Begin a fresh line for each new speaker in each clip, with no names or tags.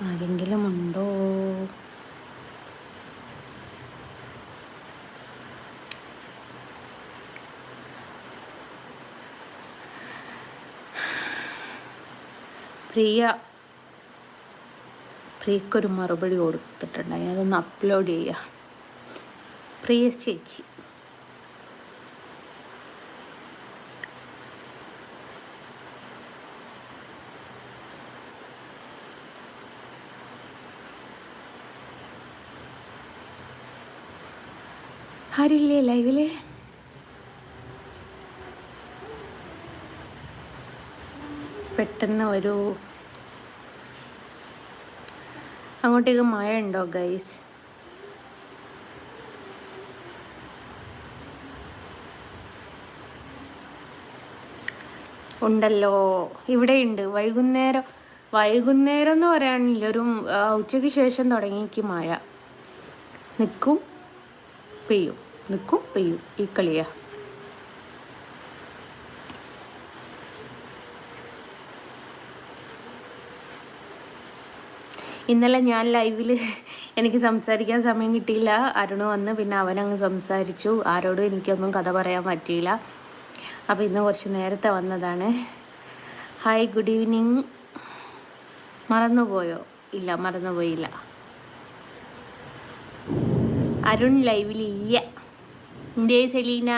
ആരെങ്കിലും ഉണ്ടോ? പ്രിയക്കൊരു മറുപടി കൊടുത്തിട്ടുണ്ടായി, അതൊന്ന് അപ്ലോഡ് ചെയ്യുക. പ്രിയ ചേച്ചി, ആരില്ലേ ലൈവില്? പെട്ടെന്ന് ഒരു അങ്ങോട്ടേക്ക് മഴ ഉണ്ടോ ഗൈസ്? ഉണ്ടല്ലോ, ഇവിടെയുണ്ട്. വൈകുന്നേരം എന്ന് പറയാനില്ല, ഒരു ഉച്ചയ്ക്ക് ശേഷം തുടങ്ങിക്ക് മഴ. നിൽക്കും പെയ്യും, നിൽക്കും പെയ്യും, ഈ കളിയാ. ഇന്നലെ ഞാൻ ലൈവിൽ എനിക്ക് സംസാരിക്കാൻ സമയം കിട്ടിയില്ല. അരുണ് വന്ന് പിന്നെ അവനങ്ങ് സംസാരിച്ചു. ആരോടും എനിക്കൊന്നും കഥ പറയാൻ പറ്റിയില്ല. അപ്പോൾ ഇന്ന് കുറച്ച് നേരത്തെ വന്നതാണ്. Hi, good evening. മറന്നുപോയോ? ഇല്ല, മറന്നുപോയില്ല. അരുൺ ലൈവിലില്ല. എന്തേ സെലീന,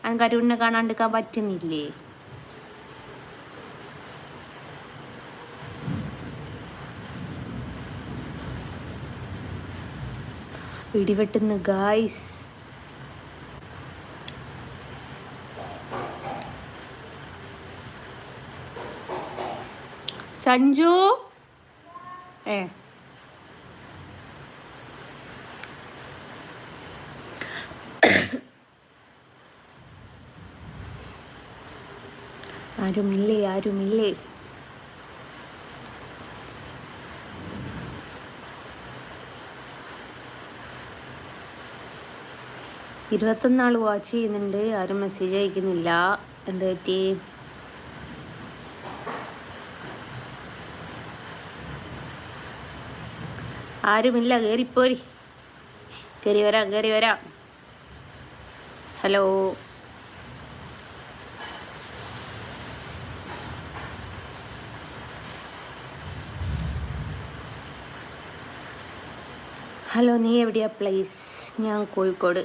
എനിക്ക് അരുണിനെ കാണാണ്ടിരിക്കാൻ പറ്റുന്നില്ലേ? ഇടിവെട്ടുന്നു ഗായ്സ്. സഞ്ജു ആരുമില്ലേ? 21 ആൾ വാച്ച് ചെയ്യുന്നുണ്ട്, ആരും മെസ്സേജ് അയക്കുന്നില്ല. എന്ത് പറ്റി? ആരുമില്ല, കയറി വരാം. ഹലോ, നീ എവിടെയാ പ്ലേസ്? ഞാൻ കോഴിക്കോട്.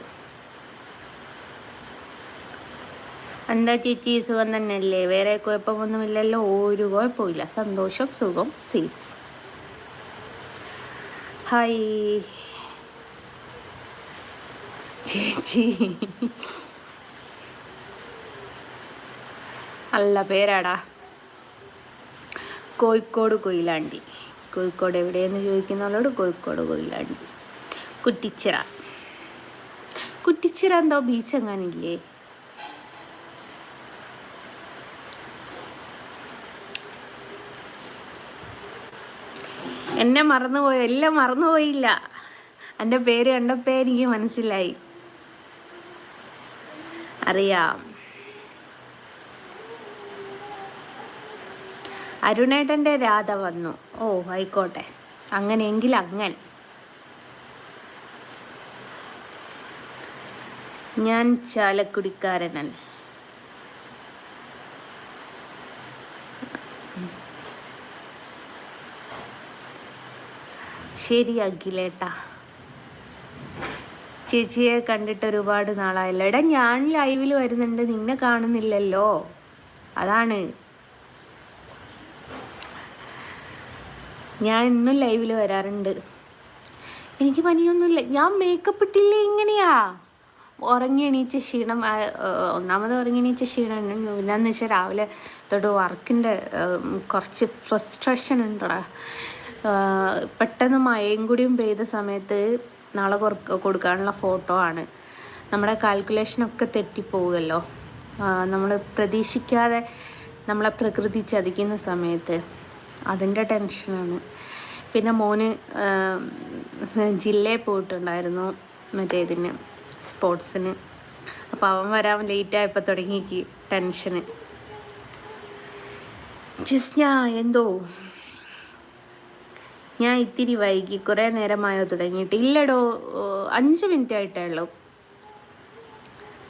എന്താ ചേച്ചി, സുഖം തന്നെയല്ലേ? വേറെ കുഴപ്പമൊന്നുമില്ലല്ലോ? ഒരു കുഴപ്പമില്ല, സന്തോഷം, സുഖം, സേഫ്. ഹായ് ചേച്ചി, നല്ല പേരാടാ. കോഴിക്കോട് കൊയിലാണ്ടി. കോഴിക്കോട് എവിടെയെന്ന് ചോദിക്കുന്നവരോട് കോഴിക്കോട് കൊയിലാണ്ടി. കുറ്റിച്ചിറ എന്തോ ബീച്ച് എങ്ങാനില്ലേ? എന്നെ മറന്നുപോയോ? എല്ലാം മറന്നുപോയില്ല. എൻ്റെ പേര് കണ്ടപ്പോൾ എനിക്ക് മനസ്സിലായി, അറിയാം. അരുണേട്ടൻ്റെ രാധ വന്നു. ഓ ആയിക്കോട്ടെ, അങ്ങനെയെങ്കിൽ അങ്ങനെ. ഞാൻ ചാലക്കുടിക്കാരനല്ല. ശരി അഖിലേട്ടാ. ചേച്ചിയെ കണ്ടിട്ട് ഒരുപാട് നാളായല്ലോ. എടാ, ഞാൻ ലൈവിൽ വരുന്നുണ്ട്, നിന്നെ കാണുന്നില്ലല്ലോ, അതാണ്. ഞാൻ ഇന്നും ലൈവിൽ വരാറുണ്ട്. എനിക്ക് പനിയൊന്നുമില്ല, ഞാൻ മേക്കപ്പ് ഇട്ടില്ലേ. ഇങ്ങനെയാ ഉറങ്ങി എണീച്ച ക്ഷീണം. ഒന്നാമത് ഉറങ്ങി എണീച്ച ക്ഷീണം. പിന്നെന്ന് വെച്ചാൽ രാവിലെ തൊട്ട് വർക്കിൻ്റെ കുറച്ച് ഫ്രസ്ട്രേഷൻ ഉണ്ടടാ. പെട്ടെന്ന് മഴയും കൂടിയും പെയ്ത സമയത്ത് നാളെ കൊടുക്കാനുള്ള ഫോട്ടോ ആണ്. നമ്മുടെ കാൽക്കുലേഷനൊക്കെ തെറ്റിപ്പോവുമല്ലോ. നമ്മൾ പ്രതീക്ഷിക്കാതെ നമ്മളെ പ്രകൃതി ചതിക്കുന്ന സമയത്ത് അതിൻ്റെ ടെൻഷനാണ്. പിന്നെ മോന് ജില്ലയിൽ പോയിട്ടുണ്ടായിരുന്നു, മറ്റേതിന് സ്പോർട്സിന്. അപ്പോൾ അവൻ വരാൻ ലേറ്റായപ്പോൾ തുടങ്ങിക്ക് ടെൻഷന്. ഞാൻ ഇത്തിരി വൈകി, കുറേ നേരമായോ തുടങ്ങിയിട്ട്? ഇല്ലടോ, 5 മിനിറ്റ് ആയിട്ടേ ഉള്ളൂ.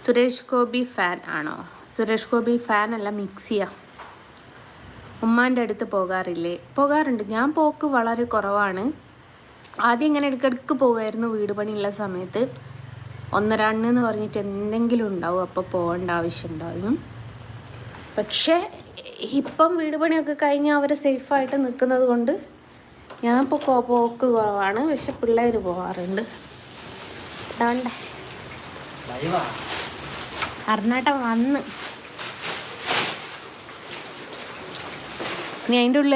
സുരേഷ് ഗോപി ഫാൻ ആണോ? സുരേഷ് ഗോപി ഫാൻ അല്ല, മിക്സിയാ. ഉമ്മാൻ്റെ അടുത്ത് പോകാറില്ലേ? പോകാറുണ്ട്. ഞാൻ പോക്ക് വളരെ കുറവാണ്. ആദ്യം ഇങ്ങനെ ഇടയ്ക്കിടയ്ക്ക് പോകുമായിരുന്നു വീട് പണിയുള്ള സമയത്ത്. 1-2 എന്ന് പറഞ്ഞിട്ട് എന്തെങ്കിലും ഉണ്ടാവും, അപ്പോൾ പോകേണ്ട ആവശ്യം ഉണ്ടാവും. പക്ഷേ ഇപ്പം വീട് പണിയൊക്കെ കഴിഞ്ഞ് അവർ സേഫായിട്ട് നിൽക്കുന്നത് കൊണ്ട് ഞാൻ ഇപ്പോൾ പോക്ക് കുറവാണ്. പക്ഷെ പിള്ളേർ പോകാറുണ്ട്. ഇതാണ്ടേ അർണാട്ടം വന്ന് ഇനി അതിൻ്റെ ഉള്ളിൽ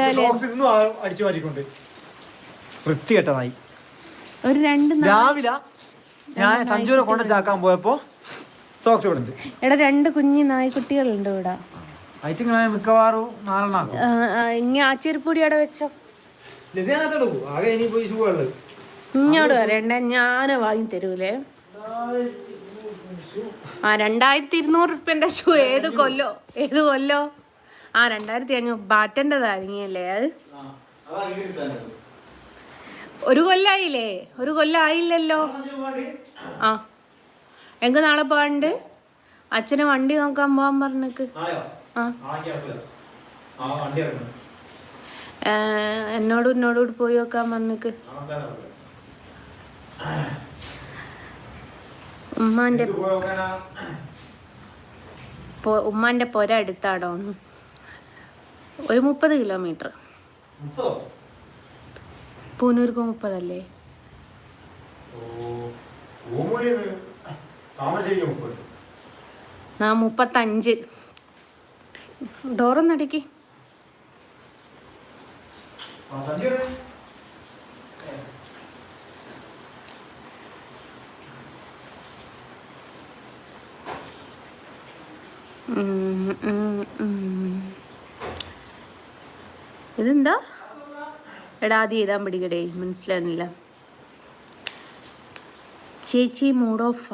വൃത്തികെട്ടതായി.
ഒരു 2
രാവിലെ ഞാൻ സഞ്ജുവിനെ കൊണ്ട് ചാക്കാൻ പോയപ്പോ സോക്സ് ഇവിടെ ഉണ്ട്.
എടാ 2 കുഞ്ഞു നായ്ക്കുട്ടികളുണ്ട് ഇവിടെ.
മിക്കവാറും 4
ഇനി ആ ചെരുപ്പൊടി അവിടെ വെച്ചോ. ഇങ്ങോട്ട് വരണ്ട, ഞാൻ വാങ്ങി തരൂലേ. 2200 റുപ്യൻ്റെ ഷൂ. ഏത് കൊല്ലോ? 2500 ബാറ്റൻ്റെതായിരിക്കല്ലേ അത്? 1 കൊല്ലായില്ലേ? 1 കൊല്ലം ആയില്ലല്ലോ. ആ, എങ്ക് നാളെ പോകാണ്ട്. അച്ഛനെ വണ്ടി നോക്കാൻ പോകാൻ പറഞ്ഞിക്ക്. എന്നോട് പോയി നോക്കാൻ പറഞ്ഞിക്ക്. ഉമ്മാന്റെ പുര അടുത്താടോ. ഒരു 30 കിലോമീറ്റർ. പൂനൂർക്ക് 30 അല്ലേ? ആ 35. ഡോറൊന്നടക്കി. ഇതെന്താ? എടാ ആദ്യം എഴുതാൻ പിടിക്കടേ, മനസ്സിലാകുന്നില്ല. ചേച്ചി മൂഡ് ഓഫ്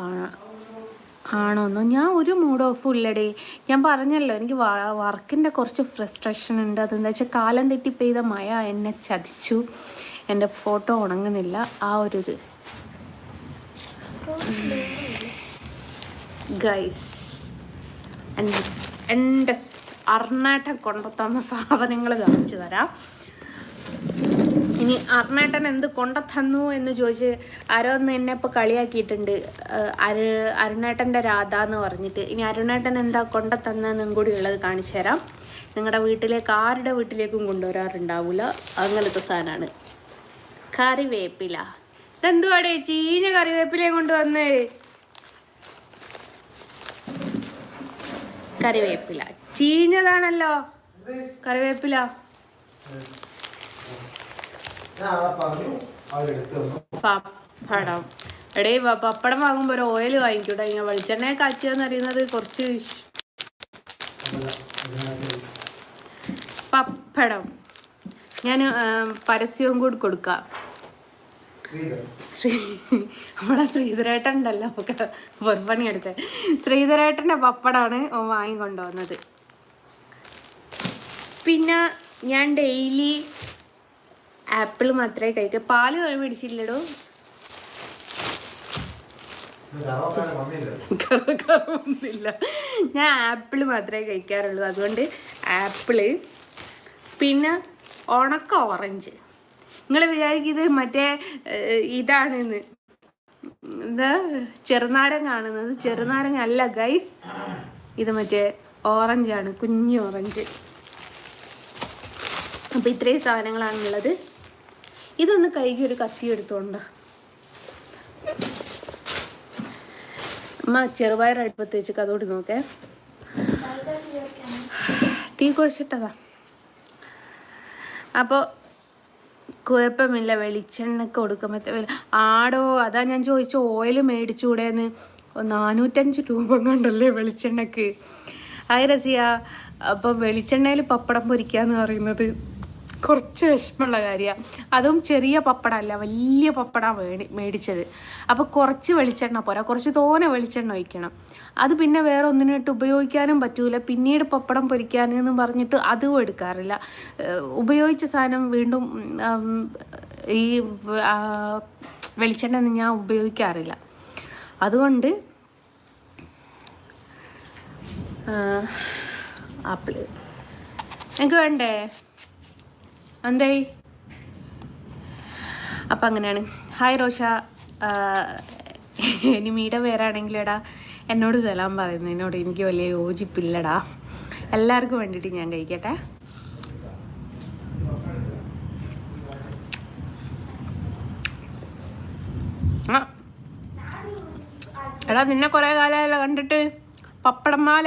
ആണോന്നോ? ഞാൻ ഒരു മൂഡ് ഓഫും ഇല്ലടേ. ഞാൻ പറഞ്ഞല്ലോ, എനിക്ക് വർക്കിൻ്റെ കുറച്ച് ഫ്രസ്ട്രേഷൻ ഉണ്ട്. അതെന്താ വെച്ചാൽ കാലം തെറ്റി പെയ്ത മഴ എന്നെ ചതിച്ചു. എൻ്റെ ഫോട്ടോ ഉണങ്ങുന്നില്ല. ആ ഒരു ഇത് ഗൈസ്. എൻ്റെ അർണേട്ടൻ കൊണ്ടുത്തന്ന സാധനങ്ങൾ കാണിച്ചു തരാം. ഇനി അർണേട്ടൻ എന്ത് കൊണ്ടുത്തന്നു എന്ന് ചോദിച്ച് ആരോ ഒന്ന് എന്നെ ഇപ്പോൾ കളിയാക്കിയിട്ടുണ്ട്. അരുണേട്ടൻ്റെ രാധ എന്ന് പറഞ്ഞിട്ട്. ഇനി അരുണേട്ടൻ എന്താ കൊണ്ടുത്തന്നെന്നും കൂടി ഉള്ളത് കാണിച്ചു തരാം. നിങ്ങളുടെ വീട്ടിലേക്ക് ആരുടെ വീട്ടിലേക്കും കൊണ്ടുവരാറുണ്ടാവില്ല അങ്ങനത്തെ സാധനമാണ്. കറിവേപ്പില. ഇതെന്തുവാടേ ചീഞ്ഞ കറിവേപ്പിലയും കൊണ്ടുവന്നേ? കറിവേപ്പില ചീഞ്ഞതാണല്ലോ കറിവേപ്പില. പപ്പടം. എടേ പപ്പടം വാങ്ങുമ്പോൾ ഒരു ഓയിൽ വാങ്ങിക്കൂടെ? ഇങ്ങനെ വെളിച്ചെണ്ണ കാച്ചുകയെന്ന് അറിയുന്നത് കുറച്ച്. പപ്പടം ഞാൻ പരസ്യവും കൂടി കൊടുക്കാം. നമ്മളെ ശ്രീധരേട്ടൻ ഉണ്ടല്ലോ പൊറപ്പണിയെടുത്ത ശ്രീധരേട്ടൻ്റെ പപ്പടമാണ് വാങ്ങിക്കൊണ്ടുവന്നത്. പിന്നെ ഞാൻ ഡെയിലി ആപ്പിൾ മാത്രമേ കഴിക്കൂ. പാല് മേടിച്ചില്ലടോ. കറവൊന്നുമില്ല. ഞാൻ ആപ്പിൾ മാത്രമേ കഴിക്കാറുള്ളൂ. അതുകൊണ്ട് ആപ്പിള്. പിന്നെ ഉണക്ക ഓറഞ്ച്. നിങ്ങൾ വിചാരിക്കുന്നത് മറ്റേ ഇതാണെന്ന്, എന്താ ചെറുനാരങ്ങ ആണെന്നത്. ചെറുനാരങ്ങ അല്ല ഗൈസ്, ഇത് മറ്റേ ഓറഞ്ചാണ്, കുഞ്ഞു ഓറഞ്ച്. അപ്പം ഇത്രയും സാധനങ്ങളാണുള്ളത്. ഇതൊന്ന് കൈകി ഒരു കത്തി എടുത്തോണ്ട. അമ്മ ചെറുപയർ അടുപ്പത്ത് വെച്ച് അതോട് നോക്കേ. തീ കുറച്ചിട്ടതാ. അപ്പോൾ കുഴപ്പമില്ല, വെളിച്ചെണ്ണക്ക് കൊടുക്കുമ്പോൾ ആടോ. അതാ ഞാൻ ചോദിച്ചു ഓയിൽ മേടിച്ചുകൂടെയെന്ന്. 405 രൂപ കണ്ടല്ലേ വെളിച്ചെണ്ണക്ക്. അത് രസിയ. അപ്പോൾ വെളിച്ചെണ്ണയിൽ പപ്പടം പൊരിക്കാന്ന് പറയുന്നത് കുറച്ച് വിഷമമുള്ള കാര്യമാണ്. അതും ചെറിയ പപ്പടമല്ല, വലിയ പപ്പടമാണ് മേടിച്ചത്. അപ്പോൾ കുറച്ച് വെളിച്ചെണ്ണ പോരാ, കുറച്ച് തോനെ വെളിച്ചെണ്ണ ഒഴിക്കണം. അത് പിന്നെ വേറെ ഒന്നിനായിട്ട് ഉപയോഗിക്കാനും പറ്റൂല. പിന്നീട് പപ്പടം പൊരിക്കാനെന്ന് പറഞ്ഞിട്ട് അതും എടുക്കാറില്ല. ഉപയോഗിച്ച സാധനം വീണ്ടും ഈ വെളിച്ചെണ്ണ ഒന്നും ഞാൻ ഉപയോഗിക്കാറില്ല. അതുകൊണ്ട് ആപ്പിൾ എനിക്ക് വേണ്ടേ എന്തായി. അപ്പം അങ്ങനെയാണ്. Hi Rocher. ഇനി മീടെ പേരാണെങ്കിലും എടാ എന്നോട് സലാം പറയുന്നതിനോട് എനിക്ക് വലിയ യോജിപ്പില്ലടാ. എല്ലാവർക്കും വേണ്ടിയിട്ട് ഞാൻ കഴിക്കട്ടെ. എടാ നിന്നെ കുറേ കാലമായല്ലോ കണ്ടിട്ട്. പപ്പടമാല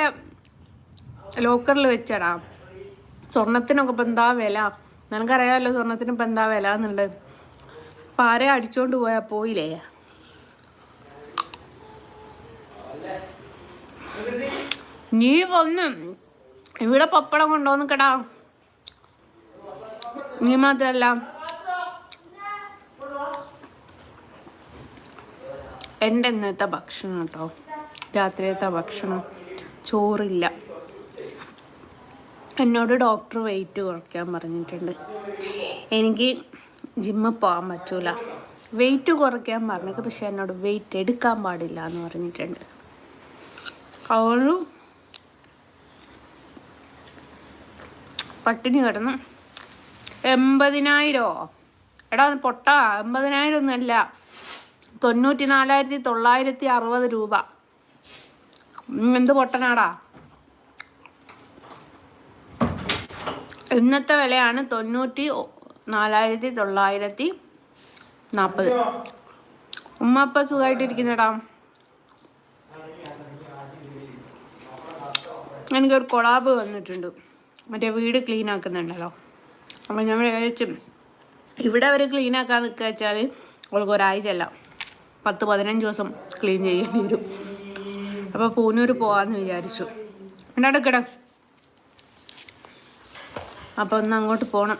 ലോക്കറിൽ വെച്ചടാ. സ്വർണത്തിനൊക്കെ ഇപ്പം എന്താ വില നിനക്കറിയാമല്ലോ. സ്വർണത്തിന് ഇപ്പം എന്താ വില എന്നുള്ളത്. അപ്പം ആരെ അടിച്ചോണ്ട് പോയാൽ പോയില്ലേ. നീ വന്ന് ഇവിടെ പപ്പടം കൊണ്ടുവന്നിക്കടാ. നീ മാത്രല്ല എൻ്റെ ഇന്നത്തെ ഭക്ഷണം കേട്ടോ, രാത്രിയത്തെ ഭക്ഷണം ചോറില്ല. എന്നോട് ഡോക്ടർ വെയിറ്റ് കുറയ്ക്കാൻ പറഞ്ഞിട്ടുണ്ട്. എനിക്ക് ജിമ്മിൽ പോകാൻ പറ്റൂല. വെയിറ്റ് കുറയ്ക്കാൻ പറഞ്ഞേക്ക്, പക്ഷെ എന്നോട് വെയിറ്റ് എടുക്കാൻ പാടില്ല എന്ന് പറഞ്ഞിട്ടുണ്ട്. അവള് പട്ടിണി കിടന്നു. 80,000 എടാ പൊട്ട. 80,000 ഒന്നുമല്ല, 94,960 രൂപ. എന്ത് പൊട്ടനാടാ. ഇന്നത്തെ വിലയാണ് 94,940. ഉമ്മ അപ്പം സുഖമായിട്ടിരിക്കുന്നടാ. എനിക്കൊരു കൊളാബ് വന്നിട്ടുണ്ട്. മറ്റേ വീട് ക്ലീൻ ആക്കുന്നുണ്ടല്ലോ. അപ്പം ഞാൻ വിചാരിച്ചു ഇവിടെ അവർ ക്ലീൻ ആക്കാൻ നിൽക്കുക വെച്ചാൽ അവൾക്ക് ഒരാഴ്ചയല്ല 10-15 ദിവസം ക്ലീൻ ചെയ്യേണ്ടി വരും. അപ്പോൾ പൂനൂർ പോകാമെന്ന് വിചാരിച്ചു. ഉണ്ടാക്കിട. അപ്പോൾ ഒന്ന് അങ്ങോട്ട് പോകണം.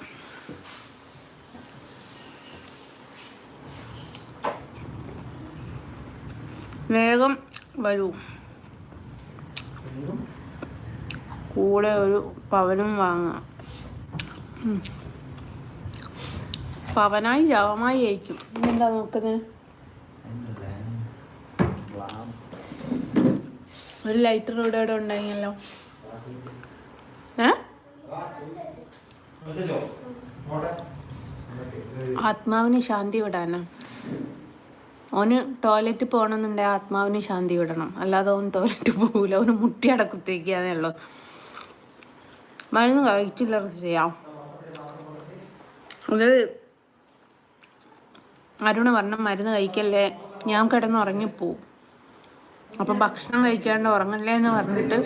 വേഗം വരൂ. കൂടെ ഒരു പവനും വാങ്ങാം. പവനായി ജവമായി ആയിരിക്കും. എന്താ നോക്കുന്നത്? ഒരു ലൈറ്റർ ഇവിടെ ഉണ്ടായില്ലോ. ആത്മാവിന് ശാന്തി വിടാനാ. ഓന് ടോയ്ലറ്റ് പോകണമെന്നുണ്ടെങ്കിൽ ആത്മാവിന് ശാന്തി വിടണം. അല്ലാതെ ഓൻ ടോയ്ലറ്റ് പോകില്ല. ഓന് മുട്ടി അടക്കത്തേക്കാന്നേ ഉള്ളൂ. മരുന്ന് കഴിച്ചില്ല ചെയ്യാം. അത് അരുണ് പറഞ്ഞ മരുന്ന് കഴിക്കല്ലേ, ഞാൻ കിടന്ന് ഉറങ്ങിപ്പോവും. അപ്പം ഭക്ഷണം കഴിക്കാണ്ട് ഉറങ്ങല്ലേ എന്ന് പറഞ്ഞിട്ട്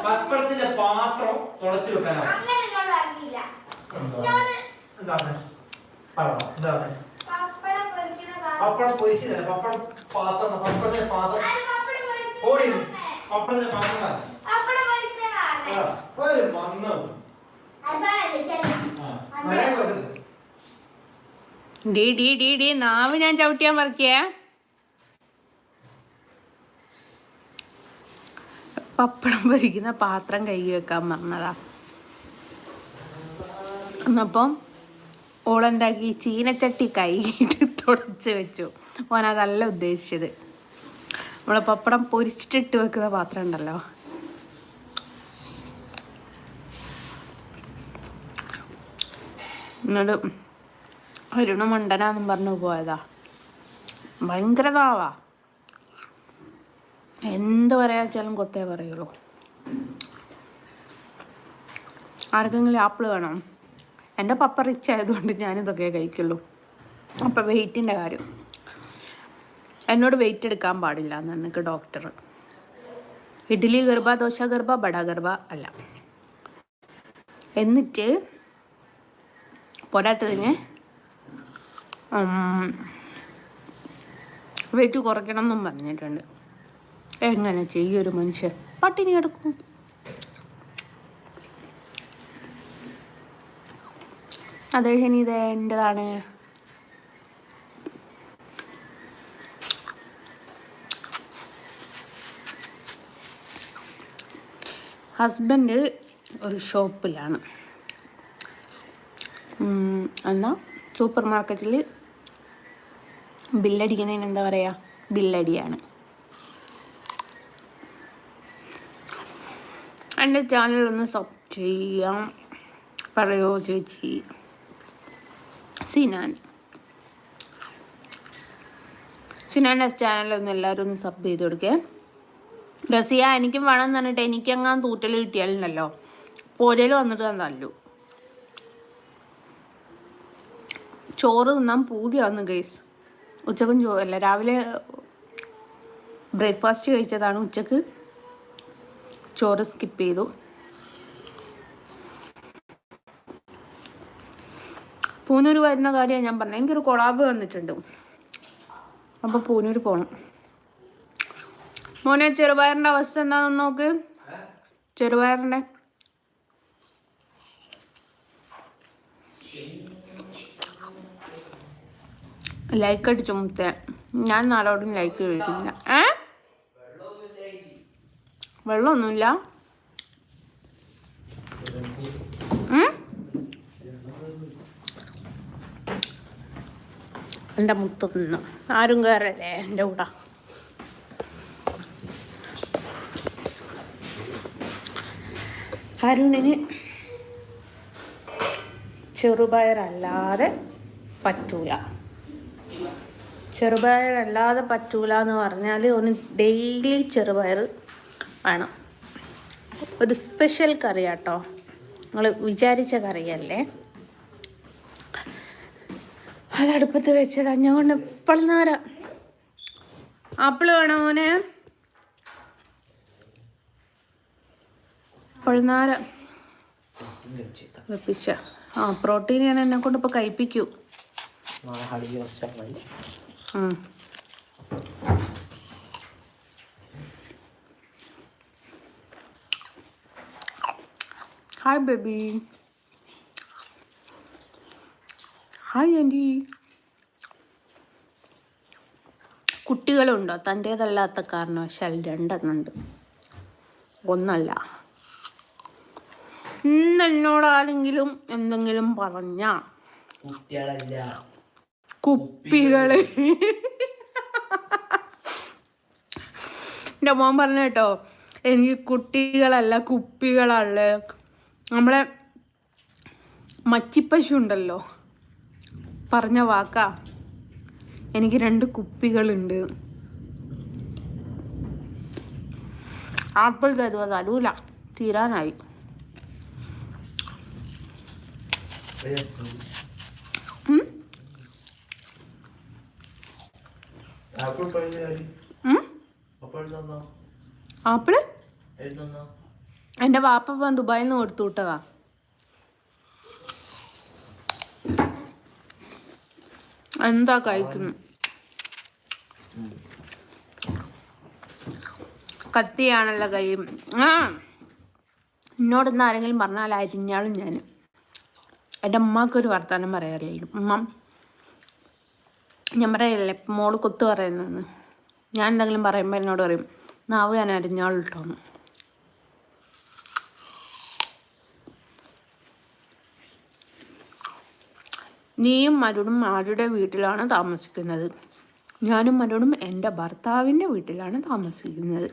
പപ്പടത്തിന്റെ പാത്രം തുടച്ചു വെക്കാനാണ്. പപ്പടം പൊരിക്കുന്നില്ല, പപ്പടം പാത്രം, പപ്പടത്തിന്റെ പാത്രം ഓടി. പപ്പടത്തിന്റെ പാത്രം
ഡി നാവ് ഞാൻ ചവിട്ടിയാൻ പറക്കിയേ. പപ്പടം പൊരിക്കുന്ന പാത്രം കഴുകി വെക്കാൻ പറഞ്ഞതാ. എന്നപ്പം ഓളെന്താക്കി, ചീനച്ചട്ടി കഴുകിയിട്ട് തുടച്ച് വെച്ചു. ഓനതല്ല ഉദ്ദേശിച്ചത്. നമ്മളെ പപ്പടം പൊരിച്ചിട്ടിട്ട് വെക്കുന്ന പാത്രം ഉണ്ടല്ലോ. എന്നിട്ട് അരുണ് മണ്ടനാന്നും പറഞ്ഞു പോയതാ. ഭയങ്കര താവാ. എന്ത് പറയാച്ചാലും കൊത്തേ പറയുള്ളൂ. ആർക്കെങ്കിലും ആപ്പിൾ വേണം? എൻ്റെ പപ്പ റിച്ച് ആയതുകൊണ്ട് ഞാനിതൊക്കെ കഴിക്കുള്ളൂ. അപ്പം വെയിറ്റിൻ്റെ കാര്യം, എന്നോട് വെയിറ്റ് എടുക്കാൻ പാടില്ല എന്ന് എനിക്ക് ഡോക്ടർ. ഇഡ്ഡലി ഗർഭ, ദോശ ഗർഭ, ബട ഗർഭ അല്ല. എന്നിട്ട് പോരാത്തതിന് വെയിറ്റ് കുറയ്ക്കണം എന്നും പറഞ്ഞിട്ടുണ്ട്. എങ്ങനെ ചെയ്യൊരു മനുഷ്യൻ? പട്ടിണി കിടക്കും. അതെ ശനി, ഇത് എൻ്റെതാണ്. ഹസ്ബൻഡ് ഒരു ഷോപ്പിലാണ്, എന്നാൽ സൂപ്പർ മാർക്കറ്റിൽ ബില്ലടിക്കുന്നതിന് എന്താ പറയുക, ബില്ലടിയാണ്. എൻ്റെ ചാനലൊന്ന് സബ് ചെയ്യാം പറയോ ചേച്ചി. സിനാൻ്റെ ചാനലൊന്ന് എല്ലാവരും ഒന്ന് സബ് ചെയ്ത് കൊടുക്കേ. റസിയ എനിക്കും വേണം എന്ന് പറഞ്ഞിട്ട് എനിക്കെങ്ങാൻ തൂറ്റൽ കിട്ടിയാലുണ്ടല്ലോ പോരയിൽ വന്നിട്ട് തന്നല്ലോ. ചോറ് തിന്നാൻ പൂതിയാവുന്നു ഗൈസ്. ഉച്ചക്കും ചോറല്ല, രാവിലെ ബ്രേക്ക്ഫാസ്റ്റ് കഴിച്ചതാണ്, ഉച്ചക്ക് ചോറ് സ്കിപ്പ് ചെയ്തു. പൂനൂർ വരുന്ന കാര്യമാണ് ഞാൻ പറഞ്ഞത്. എനിക്കൊരു കൊളാബ് വന്നിട്ടുണ്ട്, അപ്പോൾ പൂനൂർ പോകണം. മോനെ ചെറുപയറിൻ്റെ അവസ്ഥ എന്താണെന്ന് നോക്ക്. ചെറുപയറിൻ്റെ ലൈക്ക് അടിച്ചു മുത്തേ. ഞാൻ നാളോടും ലൈക്ക് കഴിക്കുന്നില്ല. വെള്ളമൊന്നുമില്ല. എൻ്റെ മുത്ത് തിന്നു. ആരും കയറല്ലേ എൻ്റെ കൂടെ. അരുണിന് ചെറുപയറല്ലാതെ പറ്റൂല. ചെറുപയറല്ലാതെ പറ്റൂല എന്ന് പറഞ്ഞാൽ ഒന്ന് ഡെയിലി ചെറുപയർ വേണം. ഒരു സ്പെഷ്യൽ കറിയാട്ടോ, നിങ്ങൾ വിചാരിച്ച കറിയല്ലേ. അതടുപ്പത്ത് വെച്ചത് അഞ്ഞുകൊണ്ട് ഇപ്പോഴും നേരം. ആപ്പിൾ വേണോ മോനെ? ഇപ്പോഴും നേരം വെപ്പിച്ച പ്രോട്ടീൻ ഞാൻ എന്നെ കൊണ്ട് ഇപ്പോൾ കഴിപ്പിക്കൂ. Hi baby. Hi aunty. കുട്ടികളുണ്ടോ? തൻ്റേതല്ലാത്ത കാരണവശാൽ 2 ഉണ്ട്, 1 എന്നോട് ആരെങ്കിലും എന്തെങ്കിലും പറഞ്ഞ കുപ്പികള്. എൻ്റെ മോൻ പറഞ്ഞ കേട്ടോ, എനിക്ക് കുട്ടികളല്ല കുപ്പികളല്ല. നമ്മളെ മച്ചിപ്പശു ഉണ്ടല്ലോ, പറഞ്ഞ വാക്കാ. എനിക്ക് 2 കുപ്പികളുണ്ട്. ആപ്പിൾ തരൂല, തീരാനായി. ആപ്പിള് എൻ്റെ വാപ്പ ദുബായിൽ നിന്ന് കൊടുത്തു വിട്ടതാ. എന്താ കഴിക്കുന്നു? കത്തിയാണല്ലോ കൈ. എന്നോടൊന്ന് ആരെങ്കിലും പറഞ്ഞാൽ അരിഞ്ഞാളും ഞാൻ. എൻ്റെ അമ്മക്കൊരു വർത്താനം പറയാറില്ല. ഞാൻ പറയല്ലേ മോള് കൊത്ത് പറയുന്നതെന്ന്. ഞാൻ എന്തെങ്കിലും പറയുമ്പോൾ എന്നോട് പറയും നാവ് ഞാൻ അരിഞ്ഞാളിട്ടോന്ന്. നീയും മരുണും ആരുടെ വീട്ടിലാണ് താമസിക്കുന്നത്? ഞാനും മരുണും എൻ്റെ ഭർത്താവിൻ്റെ വീട്ടിലാണ് താമസിക്കുന്നത്.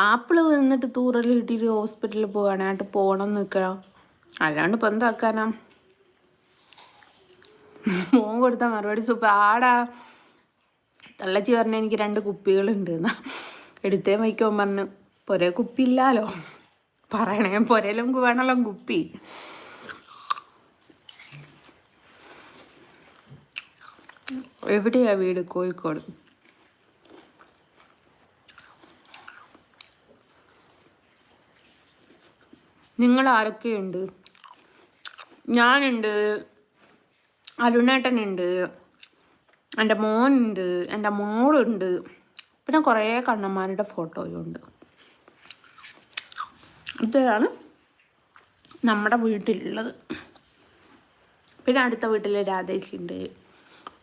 ആപ്പിള് വന്നിട്ട് തൂറൽ കിട്ടിയിട്ട് ഹോസ്പിറ്റലിൽ പോകാനായിട്ട് പോകണം നിൽക്കണം. അല്ലാണ്ട് ഇപ്പം എന്താക്കാനാ? മോൻ കൊടുത്ത മറുപടി സൂപ്പർ. ആടാ തള്ളച്ചി പറഞ്ഞ എനിക്ക് 2 കുപ്പികളുണ്ട് എന്നാ. എടുത്തേ വയ്ക്കാൻ പറഞ്ഞു. പൊരേ കുപ്പി ഇല്ലാലോ, പറയണേ പൊരയിലും വേണമല്ലോ കുപ്പി. എവിടെയാ വീട്? കോഴിക്കോട്. നിങ്ങൾ ആരൊക്കെയുണ്ട്? ഞാനുണ്ട്, അരുണേട്ടനുണ്ട്, എൻ്റെ മോനുണ്ട്, എൻ്റെ മോളുണ്ട്, പിന്നെ കുറേ കണ്ണന്മാരുടെ ഫോട്ടോയും ഉണ്ട്. ഇതാണ് നമ്മുടെ വീട്ടിലുള്ളത്. പിന്നെ അടുത്ത വീട്ടിൽ രാധേച്ചിയുണ്ട്,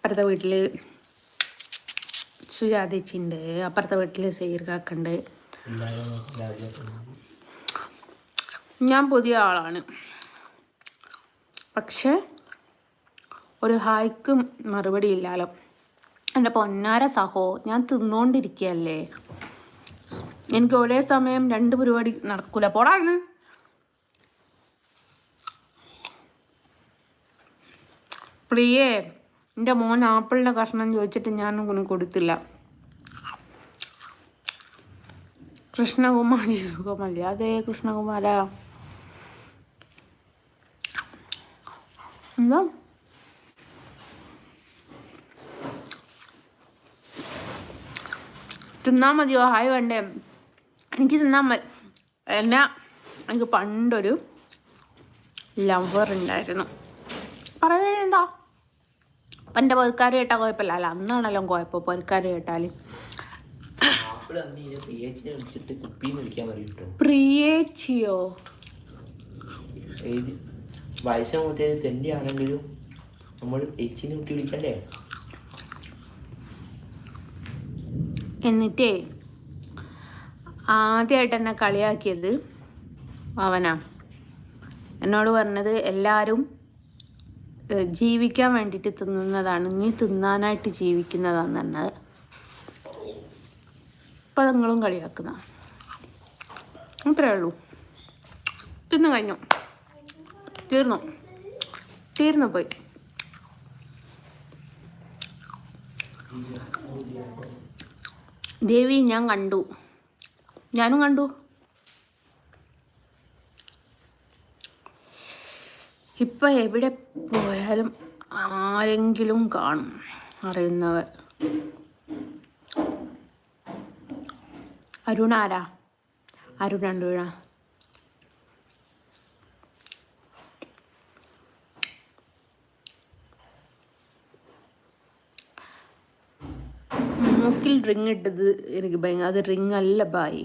അപ്പുറത്തെ വീട്ടിൽ സുജാതേച്ചിണ്ട്, അപ്പുറത്തെ വീട്ടിൽ സീർക്കാക്കുണ്ട്. ഞാൻ പുതിയ ആളാണ്, പക്ഷെ ഒരു ഹായ്ക്കും മറുപടി ഇല്ലാലോ. എൻ്റെ പൊന്നാര സഹോ, ഞാൻ തിന്നുകൊണ്ടിരിക്കുകയല്ലേ, എനിക്ക് ഒരേ സമയം 2 പരിപാടി നടക്കൂല. പോടാണ്. പ്രിയേ, എൻ്റെ മോൻ ആപ്പിളിൻ്റെ കഷ്ണം ചോദിച്ചിട്ട് ഞാനൊന്നും കൊടുത്തില്ല. കൃഷ്ണകുമാരി സുഖമല്ലേ? അതെ കൃഷ്ണകുമാര. എന്താ തിന്നാൻ മതിയോ? ഹായ് വേണ്ടേ? എനിക്ക് തിന്നാൻ മതി. എനിക്ക് പണ്ടൊരു ലവർ ഉണ്ടായിരുന്നു. പറയുന്നത് എന്താ? അപ്പം എൻ്റെ പൊതുക്കാർ കേട്ടാൽ കുഴപ്പമില്ല. അല്ല, അന്നാണല്ലോ കുഴപ്പം പൊതുക്കാർ കേട്ടാൽ. പ്രിയേച്ചിയോ?
വയസ്സമൂത്തേത് തെണ്ടിയാണെങ്കിലും നമ്മൾ എച്ചിനെ കുട്ടി വിളിക്കണ്ടേ?
എന്നിട്ടേ ആദ്യമായിട്ട് എന്നെ കളിയാക്കിയത് അവനാ. എന്നോട് പറഞ്ഞത് എല്ലാവരും ജീവിക്കാൻ വേണ്ടിയിട്ട് തിന്നുന്നതാണ്, നീ തിന്നാനായിട്ട് ജീവിക്കുന്നതാന്ന് പറഞ്ഞത്. ഇപ്പം നിങ്ങളും കളിയാക്കുന്ന അത്രേ ഉള്ളൂ. തിന്നു കഴിഞ്ഞു, തീർന്നു പോയി. ദേവി ഞാനും കണ്ടു. ഇപ്പം എവിടെ പോയാലും ആരെങ്കിലും കാണും അറിയുന്നവർ. അരുണ ആരാ? അരുണ മൂക്കിൽ റിങ് ഇട്ടത് എനിക്ക് ഭയങ്കര, അത് റിങ് അല്ല ബായി.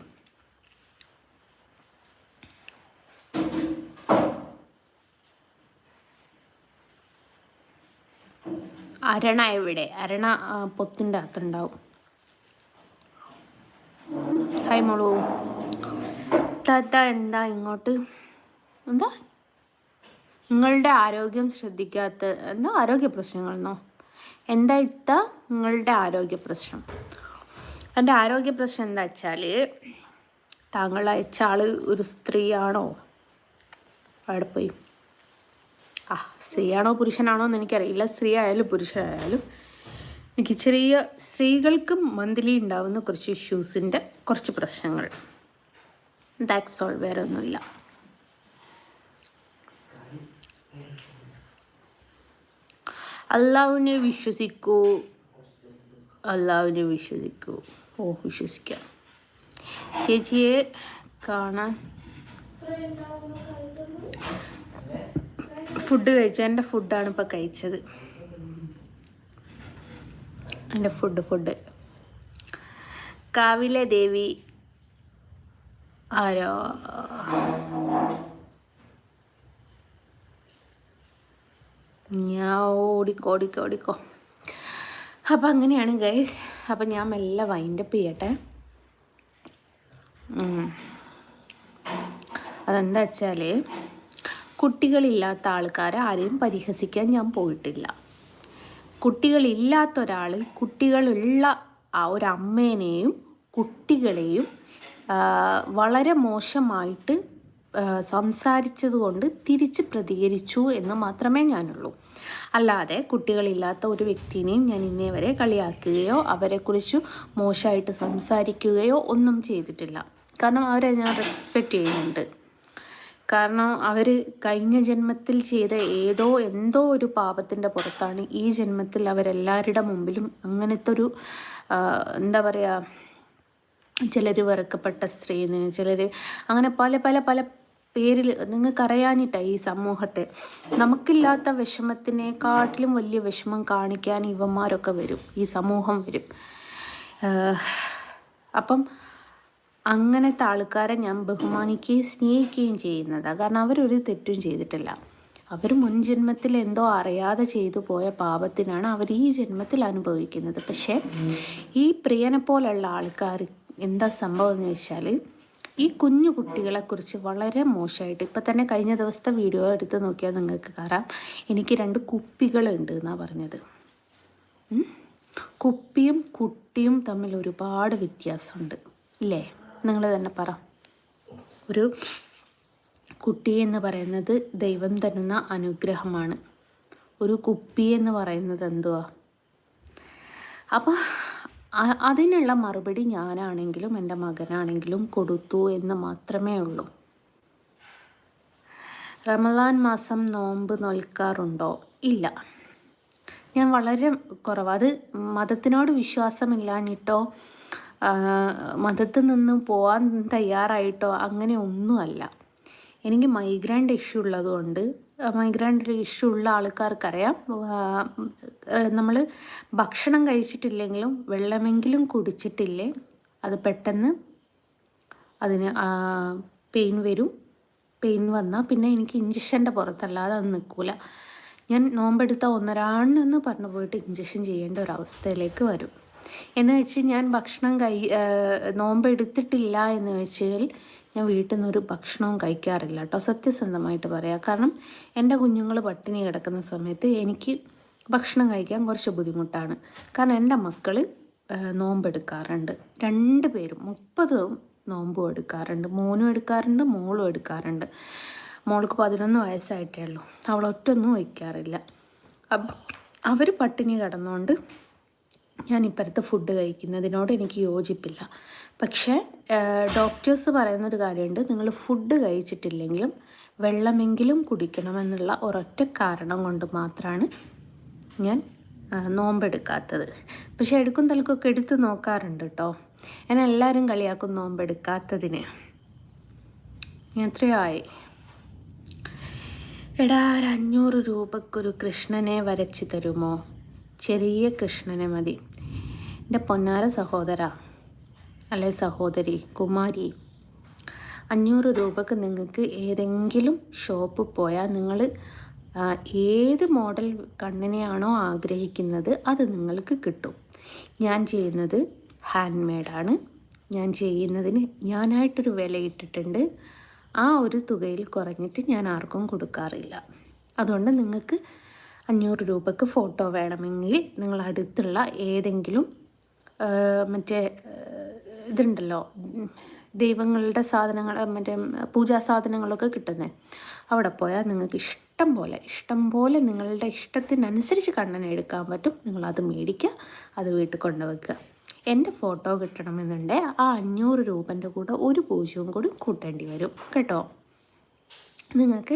അരണ എവിടെ? അരണ പൊത്തിൻ്റെ അകത്തുണ്ടാവും. ഹായ് മോളൂ. താത്ത എന്താ ഇങ്ങോട്ട്? എന്താ നിങ്ങളുടെ ആരോഗ്യം ശ്രദ്ധിക്കാത്ത? എന്താ ആരോഗ്യ പ്രശ്നങ്ങളെന്നോ? എന്താ ഇത്ത നിങ്ങളുടെ ആരോഗ്യ പ്രശ്നം? എൻ്റെ ആരോഗ്യ പ്രശ്നം എന്താ വെച്ചാൽ, താങ്കൾ അയച്ച ആൾ ഒരു സ്ത്രീയാണോ? അവിടെ പോയി സ്ത്രീയാണോ പുരുഷനാണോ എന്ന് എനിക്കറിയില്ല. സ്ത്രീ ആയാലും പുരുഷനായാലും എനിക്ക് ചെറിയ സ്ത്രീകൾക്കും മന്ത്ലി ഉണ്ടാവുന്ന കുറച്ച് ഇഷ്യൂസിൻ്റെ കുറച്ച് പ്രശ്നങ്ങൾ. ദാറ്റ്സ് ഓൾ, വേറെ ഒന്നുമില്ല. അള്ളാഹുവിനെ വിശ്വസിക്കൂ. ഓ, വിശ്വസിക്കാം. ചേച്ചിയെ കാണാൻ ഫുഡ് കഴിച്ചു. എൻ്റെ ഫുഡാണ് ഇപ്പോൾ കഴിച്ചത്. എൻ്റെ ഫുഡ് കാവിലെ ദേവി ആരോ? ഞാൻ ഓടിക്കോ. അപ്പം അങ്ങനെയാണ് ഗൈസ്. അപ്പം ഞാൻ മെല്ലെ വൈൻഡപ്പ് ചെയ്യട്ടെ. അതെന്താ വെച്ചാൽ, കുട്ടികളില്ലാത്ത ആൾക്കാരെ ആരെയും പരിഹസിക്കാൻ ഞാൻ പോയിട്ടില്ല. കുട്ടികളില്ലാത്ത ഒരാൾ കുട്ടികളുള്ള ആ ഒരു അമ്മേനെയും കുട്ടികളെയും വളരെ മോശമായിട്ട് സംസാരിച്ചത് കൊണ്ട് തിരിച്ച് പ്രതികരിച്ചു എന്ന് മാത്രമേ ഞാനുള്ളൂ. അല്ലാതെ കുട്ടികളില്ലാത്ത ഒരു വ്യക്തിനെയും ഞാൻ ഇന്നേ വരെ കളിയാക്കുകയോ അവരെക്കുറിച്ച് മോശമായിട്ട് സംസാരിക്കുകയോ ഒന്നും ചെയ്തിട്ടില്ല. കാരണം അവരെ ഞാൻ റെസ്പെക്റ്റ് ചെയ്യുന്നുണ്ട്. കാരണം അവർ കഴിഞ്ഞ ജന്മത്തിൽ ചെയ്ത എന്തോ ഒരു പാപത്തിൻ്റെ പുറത്താണ് ഈ ജന്മത്തിൽ അവരെല്ലാവരുടെ മുമ്പിലും അങ്ങനത്തെ ഒരു എന്താ പറയുക, ചിലർ വെറുക്കപ്പെട്ട സ്ത്രീന്ന്, ചിലർ അങ്ങനെ പല പേരിൽ. നിങ്ങൾക്കറിയാനിട്ടാണ് ഈ സമൂഹത്തെ. നമുക്കില്ലാത്ത വിഷമത്തിനെക്കാട്ടിലും വലിയ വിഷമം കാണിക്കാൻ ഇവന്മാരൊക്കെ വരും, ഈ സമൂഹം വരും. അപ്പം അങ്ങനത്തെ ആൾക്കാരെ ഞാൻ ബഹുമാനിക്കുകയും സ്നേഹിക്കുകയും ചെയ്യുന്നതാണ്. കാരണം അവരൊരു തെറ്റും ചെയ്തിട്ടില്ല. അവർ മുൻ ജന്മത്തിൽ എന്തോ അറിയാതെ ചെയ്തു പോയ പാപത്തിനാണ് അവർ ഈ ജന്മത്തിൽ അനുഭവിക്കുന്നത്. പക്ഷേ ഈ പ്രിയനെ പോലുള്ള ആൾക്കാർ എന്താ സംഭവം എന്ന് വെച്ചാൽ ഈ കുഞ്ഞു കുട്ടികളെക്കുറിച്ച് വളരെ മോശമായിട്ട്, ഇപ്പം തന്നെ കഴിഞ്ഞ ദിവസത്തെ വീഡിയോ എടുത്ത് നോക്കിയാൽ നിങ്ങൾക്ക് കാണാം, എനിക്ക് 2 കുപ്പികളുണ്ട് എന്നാണ് പറഞ്ഞത്. കുപ്പിയും കുട്ടിയും തമ്മിൽ ഒരുപാട് വ്യത്യാസമുണ്ട് ഇല്ലേ? നിങ്ങൾ തന്നെ പറ. ഒരു കുട്ടി എന്ന് പറയുന്നത് ദൈവം തരുന്ന അനുഗ്രഹമാണ്. ഒരു കുപ്പി എന്ന് പറയുന്നത് എന്തുവാ? അപ്പോൾ അതിനുള്ള മറുപടി ഞാനാണെങ്കിലും എൻ്റെ മകനാണെങ്കിലും കൊടുത്തു എന്ന് മാത്രമേ ഉള്ളൂ. റമദാൻ മാസം നോമ്പ് നോൽക്കാറുണ്ടോ? ഇല്ല, ഞാൻ വളരെ കുറവ്. അത് മതത്തിനോട് വിശ്വാസമില്ലാഞ്ഞിട്ടോ മതത്തിൽ നിന്ന് പോകാൻ തയ്യാറായിട്ടോ അങ്ങനെ ഒന്നുമല്ല. എനിക്ക് മൈഗ്രെയിൻ്റെ ഇഷ്യൂ ഉള്ളതുകൊണ്ട്, മൈഗ്രെയിൻ്റെ ഇഷ്യൂ ഉള്ള ആൾക്കാർക്കറിയാം, നമ്മൾ ഭക്ഷണം കഴിച്ചിട്ടില്ലെങ്കിലും വെള്ളമെങ്കിലും കുടിച്ചിട്ടില്ലേ അത് പെട്ടെന്ന് അതിന് പെയിൻ വരും. പെയിൻ വന്നാൽ പിന്നെ എനിക്ക് ഇഞ്ചക്ഷൻ്റെ പുറത്തല്ലാതെ അത് നിൽക്കില്ല. ഞാൻ നോമ്പെടുത്ത 1 പറഞ്ഞു പോയിട്ട് ഇഞ്ചക്ഷൻ ചെയ്യേണ്ട ഒരവസ്ഥയിലേക്ക് വരും. എന്ന് വെച്ച് ഞാൻ ഭക്ഷണം നോമ്പെടുത്തിട്ടില്ല എന്ന് വെച്ചാൽ ഞാൻ വീട്ടിൽ നിന്നൊരു ഭക്ഷണവും കഴിക്കാറില്ല കേട്ടോ, സത്യസന്ധമായിട്ട് പറയാം. കാരണം എൻ്റെ കുഞ്ഞുങ്ങൾ പട്ടിണി കിടക്കുന്ന സമയത്ത് എനിക്ക് ഭക്ഷണം കഴിക്കാൻ കുറച്ച് ബുദ്ധിമുട്ടാണ്. കാരണം എൻ്റെ മക്കൾ നോമ്പെടുക്കാറുണ്ട്, 2 പേരും 30 നോമ്പും എടുക്കാറുണ്ട്. മോനും എടുക്കാറുണ്ട്, മോളും എടുക്കാറുണ്ട്. മോൾക്ക് 11 വയസ്സായിട്ടേ ഉള്ളൂ. അവളൊറ്റൊന്നും വയ്ക്കാറില്ല. അവർ പട്ടിണി കിടന്നുകൊണ്ട് ഞാൻ ഇപ്പോഴത്തെ ഫുഡ് കഴിക്കുന്നതിനോട് എനിക്ക് യോജിപ്പില്ല. പക്ഷേ ഡോക്ടേഴ്സ് പറയുന്നൊരു കാര്യമുണ്ട്, നിങ്ങൾ ഫുഡ് കഴിച്ചിട്ടില്ലെങ്കിലും വെള്ളമെങ്കിലും കുടിക്കണമെന്നുള്ള ഒരൊറ്റ കാരണം കൊണ്ട് മാത്രമാണ് ഞാൻ നോമ്പെടുക്കാത്തത്. പക്ഷേ എടുക്കും തലക്കൊക്കെ എടുത്ത് നോക്കാറുണ്ട് കേട്ടോ. എന്നെ എല്ലാവരും കളിയാക്കും നോമ്പെടുക്കാത്തതിന്. എത്രയോ ആയി. എടാ, 500 രൂപക്കൊരു കൃഷ്ണനെ വരച്ച് തരുമോ? ചെറിയ കൃഷ്ണനെ മതി. എൻ്റെ പൊന്നാര സഹോദര അല്ലെ സഹോദരി കുമാരി, 500 രൂപക്ക് നിങ്ങൾക്ക് ഏതെങ്കിലും ഷോപ്പിൽ പോയാൽ നിങ്ങൾ ഏത് മോഡൽ കണ്ണിനെയാണോ ആഗ്രഹിക്കുന്നത് അത് നിങ്ങൾക്ക് കിട്ടും. ഞാൻ ചെയ്യുന്നത് ഹാൻഡ് മെയ്ഡാണ്. ഞാൻ ചെയ്യുന്നതിന് ഞാനായിട്ടൊരു വില ഇട്ടിട്ടുണ്ട്. ആ ഒരു തുകയിൽ കുറഞ്ഞിട്ട് ഞാൻ ആർക്കും കൊടുക്കാറില്ല. അതുകൊണ്ട് നിങ്ങൾക്ക് 500 രൂപക്ക് ഫോട്ടോ വേണമെങ്കിൽ നിങ്ങൾ അടുത്തുള്ള ഏതെങ്കിലും മറ്റേ ഇതുണ്ടല്ലോ, ദൈവങ്ങളുടെ സാധനങ്ങൾ, മറ്റേ പൂജാ സാധനങ്ങളൊക്കെ കിട്ടുന്നത്, അവിടെ പോയാൽ നിങ്ങൾക്ക് ഇഷ്ടം പോലെ നിങ്ങളുടെ ഇഷ്ടത്തിനനുസരിച്ച് കണ്ണനെ എടുക്കാൻ പറ്റും. നിങ്ങളത് മേടിക്കുക, അത് വീട്ടിൽ കൊണ്ടുവയ്ക്കുക. എൻ്റെ ഫോട്ടോ കിട്ടണമെന്നുണ്ടെങ്കിൽ ആ 500 രൂപൻ്റെ കൂടെ ഒരു പൂജ്യവും കൂടി കൂട്ടേണ്ടി വരും കേട്ടോ. നിങ്ങൾക്ക്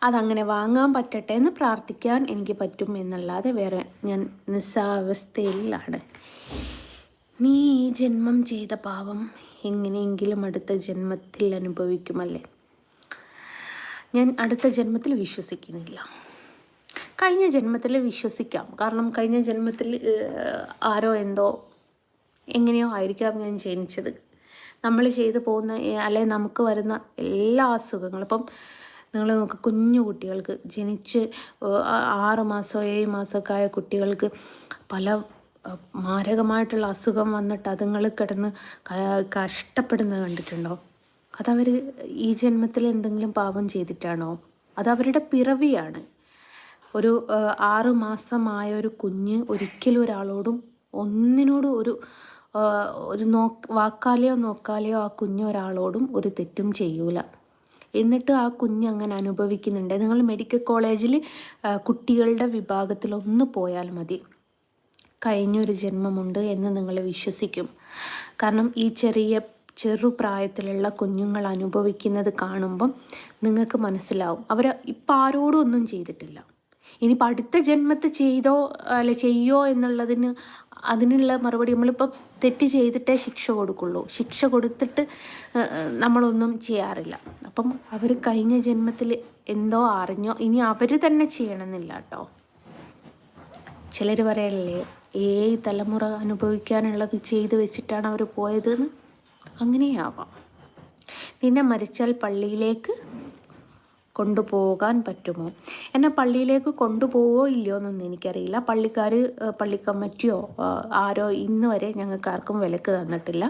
അതങ്ങനെ വാങ്ങാൻ പറ്റട്ടെ എന്ന് പ്രാർത്ഥിക്കാൻ എനിക്ക് പറ്റും എന്നല്ലാതെ വേറെ ഞാൻ നിസ്സാവസ്ഥയിലാണ്. നീ ഈ ജന്മം ചെയ്ത പാവം എങ്ങനെയെങ്കിലും അടുത്ത ജന്മത്തിൽ അനുഭവിക്കുമല്ലേ? ഞാൻ അടുത്ത ജന്മത്തിൽ വിശ്വസിക്കുന്നില്ല. കഴിഞ്ഞ ജന്മത്തിൽ വിശ്വസിക്കാം. കാരണം കഴിഞ്ഞ ജന്മത്തിൽ ആരോ എന്തോ എങ്ങനെയോ ആയിരിക്കാം ഞാൻ ജനിച്ചത്. നമ്മൾ ചെയ്തു പോകുന്ന അല്ലെങ്കിൽ നമുക്ക് വരുന്ന എല്ലാ അസുഖങ്ങളും, ഇപ്പം നിങ്ങൾ നോക്ക്, കുഞ്ഞു കുട്ടികൾക്ക് ജനിച്ച് 6 മാസമോ 7 മാസമൊക്കെ ആയ കുട്ടികൾക്ക് പല മാരകമായിട്ടുള്ള അസുഖം വന്നിട്ട് അതുങ്ങൾ കിടന്ന് കഷ്ടപ്പെടുന്നത് കണ്ടിട്ടുണ്ടോ? അതവർ ഈ ജന്മത്തിൽ എന്തെങ്കിലും പാപം ചെയ്തിട്ടാണോ? അതവരുടെ പിറവിയാണ്. ഒരു 6 മാസമായ ഒരു കുഞ്ഞ് ഒരിക്കലും ഒരാളോടും ഒന്നിനോടും ഒരു വാക്കാലെയോ നോക്കാലെയോ ആ കുഞ്ഞ് ഒരാളോടും ഒരു തെറ്റും ചെയ്യൂല. എന്നിട്ട് ആ കുഞ്ഞ് അങ്ങനെ അനുഭവിക്കുന്നുണ്ട്. നിങ്ങൾ മെഡിക്കൽ കോളേജിൽ കുട്ടികളുടെ വിഭാഗത്തിൽ ഒന്ന് പോയാൽ മതി, കഴിഞ്ഞൊരു ജന്മമുണ്ട് എന്ന് നിങ്ങൾ വിശ്വസിക്കും. കാരണം ഈ ചെറുപ്രായത്തിലുള്ള കുഞ്ഞുങ്ങൾ അനുഭവിക്കുന്നത് കാണുമ്പം നിങ്ങൾക്ക് മനസ്സിലാവും അവർ ഇപ്പം ആരോടും ഒന്നും ചെയ്തിട്ടില്ല. ഇനിയിപ്പോൾ അടുത്ത ജന്മത്തിൽ ചെയ്യോ എന്നുള്ളതിന് അതിനുള്ള മറുപടി നമ്മളിപ്പം തെറ്റ് ചെയ്തിട്ടേ ശിക്ഷ കൊടുക്കുള്ളൂ. ശിക്ഷ കൊടുത്തിട്ട് നമ്മളൊന്നും ചെയ്യാറില്ല. അപ്പം അവർ കഴിഞ്ഞ ജന്മത്തിൽ എന്തോ അറിഞ്ഞോ, ഇനി അവർ തന്നെ ചെയ്യണമെന്നില്ല കേട്ടോ. ചിലർ പറയല്ലേ തലമുറ അനുഭവിക്കാനുള്ളത് ചെയ്തു വെച്ചിട്ടാണ് അവർ പോയതെന്ന്. അങ്ങനെയാവാം. നിന്നെ മരിച്ചാൽ പള്ളിയിലേക്ക് കൊണ്ടുപോകാൻ പറ്റുമോ? എന്നെ പള്ളിയിലേക്ക് കൊണ്ടുപോവോ ഇല്ലയോ എന്നൊന്നും എനിക്കറിയില്ല. പള്ളിക്കാർ, പള്ളി കമ്മിറ്റിയോ ആരോ ഇന്ന് വരെ ഞങ്ങൾക്ക് ആർക്കും വിലക്ക് തന്നിട്ടില്ല.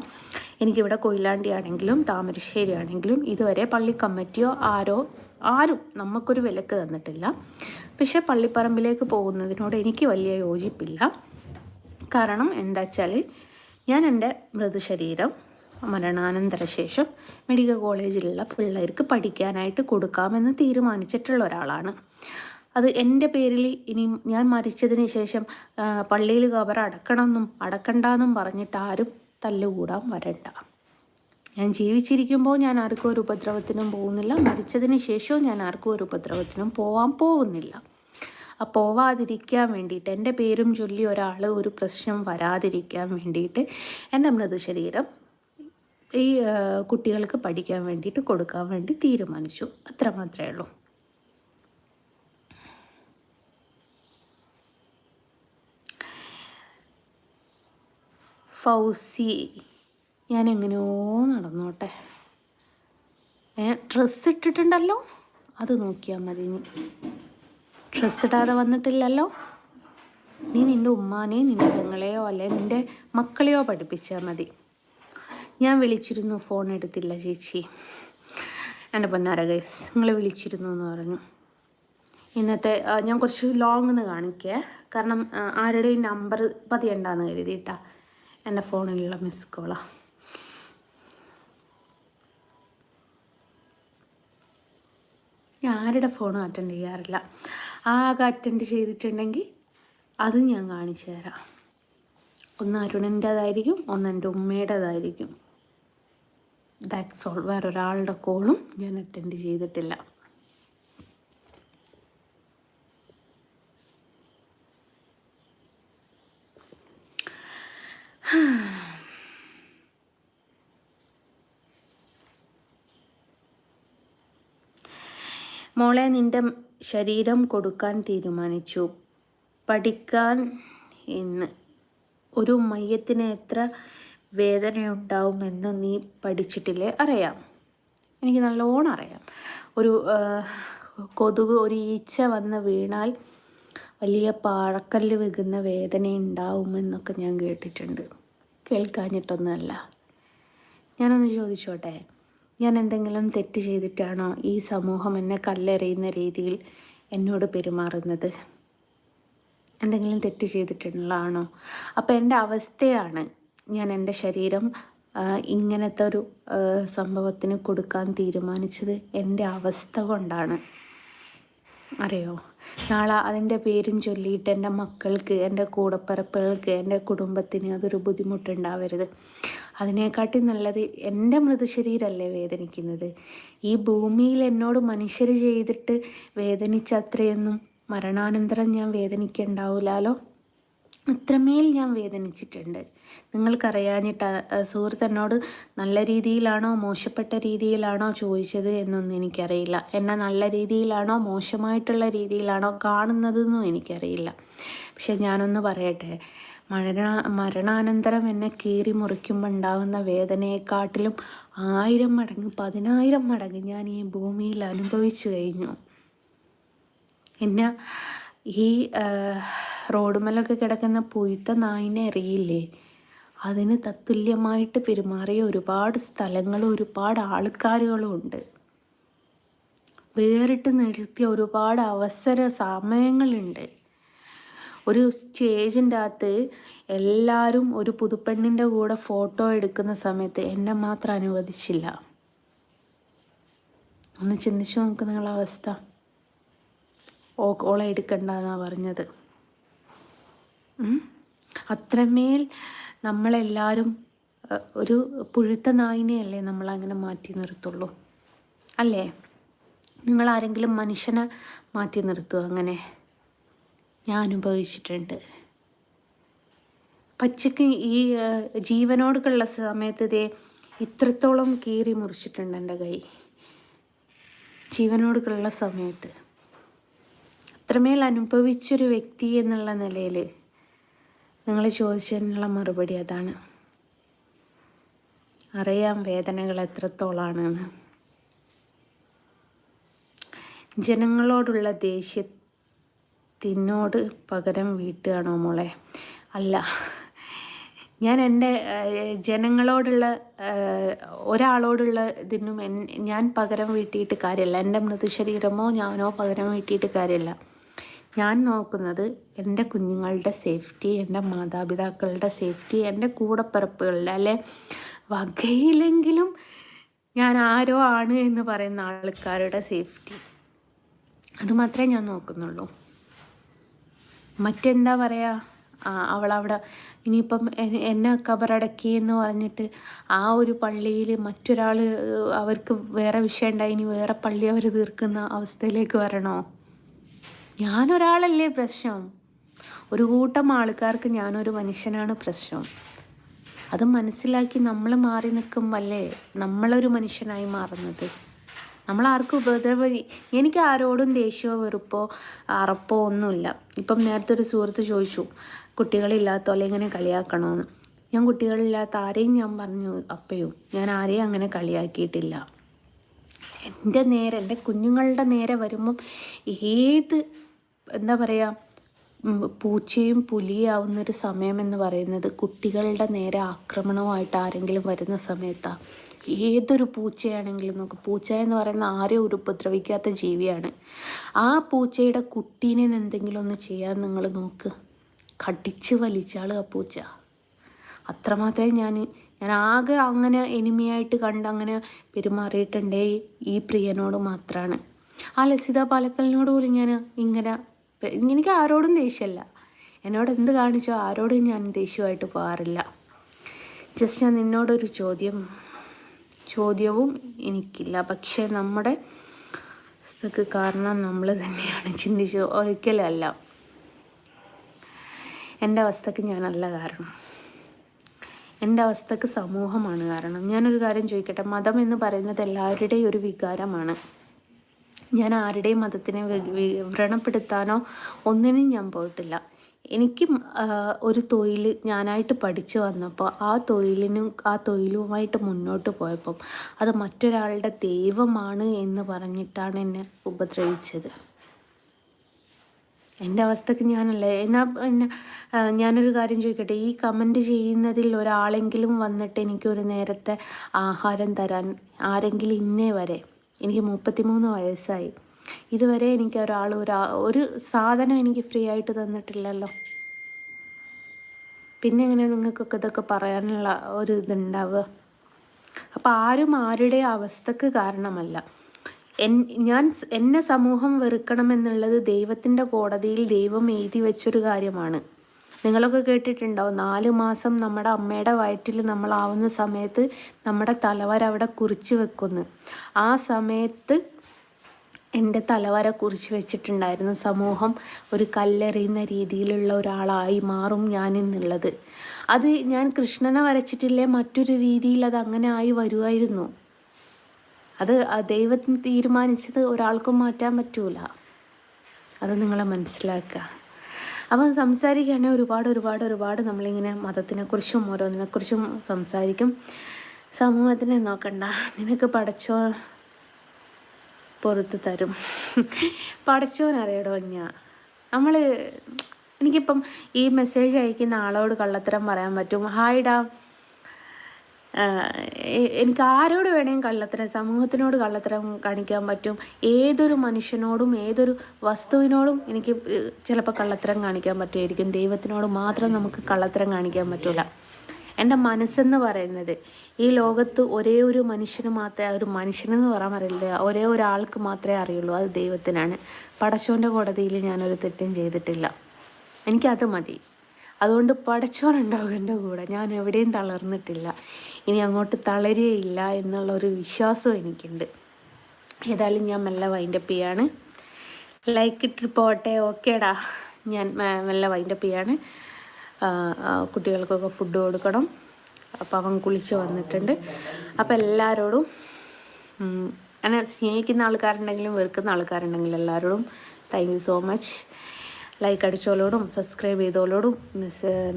എനിക്കിവിടെ കൊയിലാണ്ടി ആണെങ്കിലും താമരശ്ശേരി ആണെങ്കിലും ഇതുവരെ പള്ളി കമ്മിറ്റിയോ ആരും നമുക്കൊരു വിലക്ക് തന്നിട്ടില്ല. പക്ഷേ പള്ളിപ്പറമ്പിലേക്ക് പോകുന്നതിനോട് എനിക്ക് വലിയ യോജിപ്പില്ല. കാരണം എന്താ വെച്ചാൽ ഞാൻ എൻ്റെ മൃതശരീരം മരണാനന്തര ശേഷം മെഡിക്കൽ കോളേജിലുള്ള പിള്ളേർക്ക് പഠിക്കാനായിട്ട് കൊടുക്കാമെന്ന് തീരുമാനിച്ചിട്ടുള്ള ഒരാളാണ്. അത് എൻ്റെ പേരിൽ ഇനി ഞാൻ മരിച്ചതിന് ശേഷം പള്ളിയിൽ ഖബർ അടക്കണമെന്നും അടക്കണ്ടെന്നും പറഞ്ഞിട്ട് ആരും തല്ലുകൂടാൻ വരണ്ട. ഞാൻ ജീവിച്ചിരിക്കുമ്പോൾ ഞാൻ ആർക്കും ഒരു ഉപദ്രവത്തിനും പോകുന്നില്ല. മരിച്ചതിന് ശേഷവും ഞാൻ ആർക്കും ഒരു ഉപദ്രവത്തിനും പോകാൻ പോകുന്നില്ല. പോവാതിരിക്കാൻ വേണ്ടിയിട്ട്, എൻ്റെ പേരും ചൊല്ലി ഒരാൾ ഒരു പ്രശ്നം വരാതിരിക്കാൻ വേണ്ടിയിട്ട് എൻ്റെ മൃതശരീരം ഈ കുട്ടികൾക്ക് പഠിക്കാൻ വേണ്ടിയിട്ട് കൊടുക്കാൻ വേണ്ടി തീരുമാനിച്ചു. അത്ര മാത്രമേ ഉള്ളൂ. ഫൗസി, ഞാൻ എങ്ങനെയോ നടന്നോട്ടെ. ഡ്രസ്സ് ഇട്ടിട്ടുണ്ടല്ലോ, അത് നോക്കിയാൽ മതി. നീ ഡ്രസ്സ് ഇടാതെ വന്നിട്ടില്ലല്ലോ. നീ നിൻ്റെ ഉമ്മാനെയോ നിൻ്റെ പെങ്ങളെയോ അല്ലെ നിൻ്റെ മക്കളെയോ പഠിപ്പിച്ചാൽ മതി. ഞാൻ വിളിച്ചിരുന്നു, ഫോൺ എടുത്തില്ല ചേച്ചി. എൻ്റെ പൊന്നാര ഗൈസ്, നിങ്ങൾ വിളിച്ചിരുന്നു എന്ന് പറഞ്ഞു. ഇന്നത്തെ ഞാൻ കുറച്ച് ലോങ് കാണിക്കേ, കാരണം ആരുടെയും നമ്പർ പതിയുണ്ടാന്ന് കരുതിയിട്ടാ. എൻ്റെ ഫോണിലുള്ള മിസ് കോളാണ്. ഞാൻ ആരുടെ ഫോണും അറ്റൻഡ് ചെയ്യാറില്ല. ആകെ അറ്റൻഡ് ചെയ്തിട്ടുണ്ടെങ്കിൽ അത് ഞാൻ കാണിച്ചു തരാം. ഒന്ന് അരുണിൻ്റേതായിരിക്കും, ഒന്ന് എൻ്റെ ഉമ്മയുടേതായിരിക്കും. That's all. വേറൊരാളുടെ കോളും ഞാൻ അറ്റൻഡ് ചെയ്തിട്ടില്ല. മോളെ, നിൻ്റെ ശരീരം കൊടുക്കാൻ തീരുമാനിച്ചു. പഠിക്കാൻ ഇന്ന് ഒരു മയ്യത്തിന് എത്ര വേദനയുണ്ടാവുമെന്ന് നീ പഠിച്ചിട്ടില്ലേ? അറിയാം, എനിക്ക് നല്ലോണം അറിയാം. ഒരു കൊതുക്, ഒരു ഈച്ച വന്ന് വീണാൽ വലിയ പാഴക്കല്ല് വെക്കുന്ന വേദന ഉണ്ടാവുമെന്നൊക്കെ ഞാൻ കേട്ടിട്ടുണ്ട്. കേൾക്കാഞ്ഞിട്ടൊന്നുമല്ല. ഞാനൊന്ന് ചോദിച്ചോട്ടെ, ഞാൻ എന്തെങ്കിലും തെറ്റ് ചെയ്തിട്ടാണോ ഈ സമൂഹം എന്നെ കല്ലെറിയുന്ന രീതിയിൽ എന്നോട് പെരുമാറുന്നത്? എന്തെങ്കിലും തെറ്റ് ചെയ്തിട്ടുള്ളതാണോ? അപ്പോൾ എൻ്റെ അവസ്ഥയാണ് ഞാൻ എൻ്റെ ശരീരം ഇങ്ങനത്തെ ഒരു സംഭവത്തിന് കൊടുക്കാൻ തീരുമാനിച്ചത്. എൻ്റെ അവസ്ഥ കൊണ്ടാണ്, അറിയോ? നാളെ അതിൻ്റെ പേരും ചൊല്ലിയിട്ട് എൻ്റെ മക്കൾക്ക്, എൻ്റെ കൂടപ്പിറപ്പുകൾക്ക്, എൻ്റെ കുടുംബത്തിന് അതൊരു ബുദ്ധിമുട്ടുണ്ടാവരുത്. അതിനെക്കാട്ടി നല്ലത് എൻ്റെ മൃതശരീരമല്ലേ വേദനിക്കുന്നത്. ഈ ഭൂമിയിൽ എന്നോട് മനുഷ്യർ ചെയ്തിട്ട് വേദനിച്ച അത്രയൊന്നും മരണാനന്തരം ഞാൻ വേദനിക്കുന്നുണ്ടാവില്ലല്ലോ. അത്രമേൽ ഞാൻ വേദനിച്ചിട്ടുണ്ട്. നിങ്ങൾക്കറിയാഞ്ഞിട്ട് സുഹൃത്ത് എന്നോട് നല്ല രീതിയിലാണോ മോശപ്പെട്ട രീതിയിലാണോ ചോദിച്ചത് എന്നൊന്നും എനിക്കറിയില്ല. എന്നെ നല്ല രീതിയിലാണോ മോശമായിട്ടുള്ള രീതിയിലാണോ കാണുന്നതെന്നും എനിക്കറിയില്ല. പക്ഷെ ഞാനൊന്ന് പറയട്ടെ, മരണാനന്തരം എന്നെ കീറി മുറിക്കുമ്പോൾ ഉണ്ടാകുന്ന വേദനയെക്കാട്ടിലും 1000 മടങ്ങ് 10000 മടങ്ങ് ഞാൻ ഈ ഭൂമിയിൽ അനുഭവിച്ചു കഴിഞ്ഞു. എന്നെ ഈ റോഡുമലൊക്കെ കിടക്കുന്ന പുഴുത്ത നായിനെ അറിയില്ലേ, അതിന് തത്തുല്യമായിട്ട് പെരുമാറിയ ഒരുപാട് സ്ഥലങ്ങളും ഒരുപാട് ആൾക്കാരുകളും ഉണ്ട്. വേറിട്ട് നിർത്തിയ ഒരുപാട് സമയങ്ങളുണ്ട്. ഒരു സ്റ്റേജിൻ്റെ അകത്ത് എല്ലാവരും ഒരു പുതുപ്പെണ്ണിൻ്റെ കൂടെ ഫോട്ടോ എടുക്കുന്ന സമയത്ത് എന്നെ മാത്രം അനുവദിച്ചില്ല. ഒന്ന് ചിന്തിച്ചു നോക്ക് നിങ്ങളെ അവസ്ഥ. ഓളെ എടുക്കണ്ടെന്നാണ് പറഞ്ഞത്. അത്രമേൽ നമ്മളെല്ലാവരും ഒരു പുഴുത്ത നായിനെയല്ലേ നമ്മളങ്ങനെ മാറ്റി നിർത്തുള്ളൂ, അല്ലേ? നിങ്ങളാരെങ്കിലും മനുഷ്യനെ മാറ്റി നിർത്തുമോ അങ്ങനെ? ഞാൻ അനുഭവിച്ചിട്ടുണ്ട്. പച്ചക്ക് ഈ ജീവനോടുള്ള സമയത്ത് ഇതേ ഇത്രത്തോളം കീറി മുറിച്ചിട്ടുണ്ട് എൻ്റെ കൈ. ജീവനോടുള്ള സമയത്ത് അത്രമേൽ അനുഭവിച്ചൊരു വ്യക്തി എന്നുള്ള നിലയിൽ നിങ്ങൾ ചോദിച്ചതിനുള്ള മറുപടി അതാണ്. അറിയാം വേദനകൾ എത്രത്തോളാണെന്ന്. ജനങ്ങളോടുള്ള ദേഷ്യത്തിനോട് പകരം വീട്ടുകയാണോ മോളെ? അല്ല, ഞാൻ എൻ്റെ ജനങ്ങളോടുള്ള ഒരാളോടുള്ള ഇതിനും ഞാൻ പകരം വീട്ടിയിട്ട് കാര്യമില്ല. എൻ്റെ മൃതശരീരമോ ഞാനോ പകരം വീട്ടിയിട്ട് കാര്യമില്ല. ഞാൻ നോക്കുന്നത് എൻ്റെ കുഞ്ഞുങ്ങളുടെ സേഫ്റ്റി, എൻ്റെ മാതാപിതാക്കളുടെ സേഫ്റ്റി, എൻ്റെ കൂടപ്പിറപ്പുകളുടെ അല്ലെ വകയിലെങ്കിലും ഞാൻ ആരോ ആണ് എന്ന് പറയുന്ന ആൾക്കാരുടെ സേഫ്റ്റി, അത് മാത്രമേ ഞാൻ നോക്കുന്നുള്ളൂ. മറ്റെന്താ പറയുക, അവളവിടെ ഇനിയിപ്പം എന്നെ കബറടക്കി എന്ന് പറഞ്ഞിട്ട് ആ ഒരു പള്ളിയിൽ മറ്റൊരാൾ അവർക്ക് വേറെ വിഷയം ഉണ്ടായി ഇനി വേറെ പള്ളി അവർ തീർക്കുന്ന അവസ്ഥയിലേക്ക് വരണോ? ഞാനൊരാളല്ലേ പ്രശ്നം? ഒരു കൂട്ടം ആൾക്കാർക്ക് ഞാനൊരു മനുഷ്യനാണ് പ്രശ്നം. അത് മനസ്സിലാക്കി നമ്മൾ മാറി നിൽക്കുമ്പല്ലേ നമ്മളൊരു മനുഷ്യനായി മാറുന്നത്. നമ്മളാർക്കും എനിക്ക് ആരോടും ദേഷ്യമോ വെറുപ്പോ അറപ്പോ ഒന്നുമില്ല. ഇപ്പം നേരത്തെ ഒരു സുഹൃത്ത് ചോദിച്ചു കുട്ടികളില്ലാത്തോലെ ഇങ്ങനെ കളിയാക്കണമെന്ന്. ഞാൻ കുട്ടികളില്ലാത്ത ആരെയും ഞാൻ പറഞ്ഞു അപ്പയും ഞാൻ ആരെയും അങ്ങനെ കളിയാക്കിയിട്ടില്ല. എൻ്റെ നേരെ, എൻ്റെ കുഞ്ഞുങ്ങളുടെ നേരെ വരുമ്പം ഏത് എന്താ പറയുക പൂച്ചയും പുലിയാവുന്നൊരു സമയമെന്ന് പറയുന്നത് കുട്ടികളുടെ നേരെ ആക്രമണമായിട്ട് ആരെങ്കിലും വരുന്ന സമയത്താണ്. ഏതൊരു പൂച്ചയാണെങ്കിലും നോക്ക്, പൂച്ച എന്ന് പറയുന്ന ആരെയും ഒരു ഉപദ്രവിക്കാത്ത ജീവിയാണ്. ആ പൂച്ചയുടെ കുട്ടീനെ എന്തെങ്കിലും ഒന്ന് ചെയ്യാൻ നിങ്ങൾ നോക്ക്, കടിച്ച് വലിച്ചാൾ ആ പൂച്ച. അത്രമാത്രമേ ഞാൻ ആകെ അങ്ങനെ എനിമിയായിട്ട് കണ്ട് അങ്ങനെ പെരുമാറിയിട്ടുണ്ടേ ഈ പ്രിയനോട് മാത്രമാണ്. ആ ലസിത പാലക്കലിനോട് പോലും ഞാൻ ഇങ്ങനെ, എനിക്ക് ആരോടും ദേഷ്യമല്ല. എന്നോട് എന്ത് കാണിച്ചോ ആരോടും ഞാൻ ദേഷ്യമായിട്ട് പോകാറില്ല. ജസ്റ്റ് ഞാൻ നിന്നോടൊരു ചോദ്യവും എനിക്കില്ല. പക്ഷേ നമ്മുടെ അവസ്ഥക്ക് കാരണം നമ്മൾ തന്നെയാണ്. ചിന്തിച്ചു ഒരിക്കലല്ല, എൻ്റെ അവസ്ഥക്ക് ഞാനല്ല കാരണം, എൻ്റെ അവസ്ഥക്ക് സമൂഹമാണ് കാരണം. ഞാനൊരു കാര്യം ചോദിക്കട്ടെ, മതം എന്ന് പറയുന്നത് എല്ലാവരുടെയും ഒരു വികാരമാണ്. ഞാൻ ആരുടെയും മതത്തിനെ വ്രണപ്പെടുത്താനോ ഒന്നിനും ഞാൻ പോയിട്ടില്ല. എനിക്ക് ഒരു തൊഴിൽ ഞാനായിട്ട് പഠിച്ചു വന്നപ്പോൾ ആ തൊഴിലുമായിട്ട് മുന്നോട്ട് പോയപ്പം അത് മറ്റൊരാളുടെ ദൈവമാണ് എന്ന് പറഞ്ഞിട്ടാണ് എന്നെ ഉപദ്രവിച്ചത്. എൻ്റെ അവസ്ഥക്ക് ഞാനല്ല. ഞാനൊരു കാര്യം ചോദിക്കട്ടെ, ഈ കമൻറ്റ് ചെയ്യുന്നതിൽ ഒരാളെങ്കിലും വന്നിട്ട് എനിക്കൊരു നേരത്തെ ആഹാരം തരാൻ ആരെങ്കിലും ഇന്നേ വരെ, എനിക്ക് 33 വയസ്സായി, ഇതുവരെ എനിക്ക് ഒരു സാധനം എനിക്ക് ഫ്രീ ആയിട്ട് തന്നിട്ടില്ലല്ലോ. പിന്നെ എങ്ങനെ നിങ്ങൾക്കൊക്കെ ഇതൊക്കെ പറയാനുള്ള ഒരു ഇതുണ്ടാവുക? അപ്പോൾ ആരും ആരുടെ അവസ്ഥക്ക് കാരണമല്ല. എന്നെ സമൂഹം വെറുക്കണമെന്നുള്ളത് ദൈവത്തിൻ്റെ കോടതിയിൽ ദൈവം എഴുതി വെച്ചൊരു കാര്യമാണ്. നിങ്ങളൊക്കെ കേട്ടിട്ടുണ്ടാവും, 4 മാസം നമ്മുടെ അമ്മയുടെ വയറ്റിൽ നമ്മളാവുന്ന സമയത്ത് നമ്മുടെ തലവര അവിടെ കുറിച്ച് വെക്കുന്നു. ആ സമയത്ത് എൻ്റെ തലവര കുറിച്ച് വെച്ചിട്ടുണ്ടായിരുന്നു. സമൂഹം ഒരു കല്ലെറിയുന്ന രീതിയിലുള്ള ഒരാളായി മാറും ഞാൻ എന്നുള്ളത്. അത് ഞാൻ കൃഷ്ണനെ വരച്ചിട്ടില്ലേ മറ്റൊരു രീതിയിൽ അത് അങ്ങനെ ആയി വരുമായിരുന്നു. അത് ദൈവത്തിന് തീരുമാനിച്ചത് ഒരാൾക്കും മാറ്റാൻ പറ്റൂല. അത് നിങ്ങളെ മനസ്സിലാക്കുക. അപ്പം സംസാരിക്കുകയാണെങ്കിൽ ഒരുപാട് നമ്മളിങ്ങനെ മതത്തിനെക്കുറിച്ചും ഓരോന്നിനെക്കുറിച്ചും സംസാരിക്കും. സമൂഹത്തിനെ നോക്കണ്ട, നിനക്ക് പടച്ചോ പുറത്ത് തരും. പടച്ചോനറിയടോ. എനിക്കിപ്പം ഈ മെസ്സേജ് അയക്കുന്ന ആളോട് കള്ളത്തരം പറയാൻ പറ്റും, ഹായ്ഡാ. എനിക്ക് ആരോട് വേണമെങ്കിൽ കള്ളത്തരം, സമൂഹത്തിനോട് കള്ളത്തരം കാണിക്കാൻ പറ്റും. ഏതൊരു മനുഷ്യനോടും ഏതൊരു വസ്തുവിനോടും എനിക്ക് ചിലപ്പോൾ കള്ളത്തരം കാണിക്കാൻ പറ്റുമായിരിക്കും. ദൈവത്തിനോട് മാത്രം നമുക്ക് കള്ളത്തരം കാണിക്കാൻ പറ്റില്ല. എൻ്റെ മനസ്സെന്ന് പറയുന്നത് ഈ ലോകത്ത് ഒരേ ഒരു മനുഷ്യന് മാത്രമേ, ഒരു മനുഷ്യനെന്ന് പറയാൻ അറിയില്ല, ഒരേ ഒരാൾക്ക് മാത്രമേ അറിയുള്ളൂ, അത് ദൈവത്തിനാണ്. പടച്ചോൻ്റെ കോടതിയിൽ ഞാനൊരു തെറ്റും ചെയ്തിട്ടില്ല. എനിക്കത് മതി. അതുകൊണ്ട് പടച്ചോനുണ്ടാവും എൻ്റെ കൂടെ. ഞാൻ എവിടെയും തളർന്നിട്ടില്ല, ഇനി അങ്ങോട്ട് തളരുകയില്ല എന്നുള്ളൊരു വിശ്വാസവും എനിക്കുണ്ട്. ഏതായാലും ഞാൻ മെല്ലെ വൈൻഡപ്പ് ചെയ്യാണ്. ലൈക്ക് ഇട്ടിട്ട് പോട്ടെ. ഓക്കേടാ, ഞാൻ മെല്ലെ വൈൻഡപ്പ് ചെയ്യാണ്. കുട്ടികൾക്കൊക്കെ ഫുഡ് കൊടുക്കണം. അപ്പം അവൻ കുളിച്ച് വന്നിട്ടുണ്ട്. അപ്പം എല്ലാവരോടും, എന്നെ സ്നേഹിക്കുന്ന ആൾക്കാരുണ്ടെങ്കിലും വെറുക്കുന്ന ആൾക്കാരുണ്ടെങ്കിലും എല്ലാവരോടും thank you so much. Like അടിച്ചോളോടും സബ്സ്ക്രൈബ് ചെയ്തോളോടും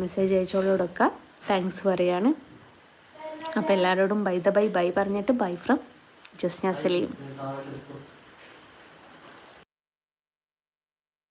മെസ്സേജ് അയച്ചോളോടൊക്കെ താങ്ക്സ് പറയാണ്. അപ്പോൾ എല്ലാവരോടും ബൈ പറഞ്ഞിട്ട് ബൈ ഫ്രം ജസ്ന സലീം.